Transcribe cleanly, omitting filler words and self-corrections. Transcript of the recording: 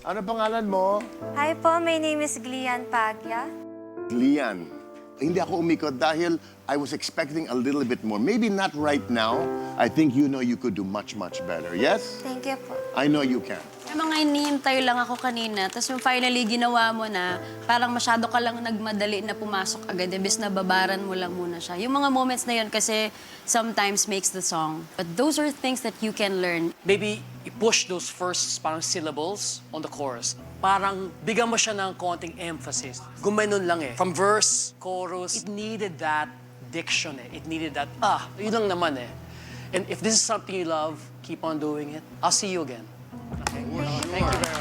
Ano pangalan mo? Hi po, my name is Glian Pagya. Lian. Hindi ako umikot dahil I was expecting a little bit more. Maybe not right now. I think you know you could do much, much better. Yes? Thank you po. I know you can. May mga inihintay lang ako kanina, tapos yung finally ginawa mo na, parang masyado ka lang nagmadali na pumasok agad, imbes na babaran mo lang muna siya. Yung mga moments na yun kasi sometimes makes the song. But those are things that you can learn. Maybe i-push those first parang syllables on the chorus. Parang bigyan mo siya ng konting emphasis. Gumanon lang eh. From verse, chorus, it needed that diction eh. It needed that, yun lang naman eh. And if this is something you love, keep on doing it. I'll see you again. Okay? Thank you very much.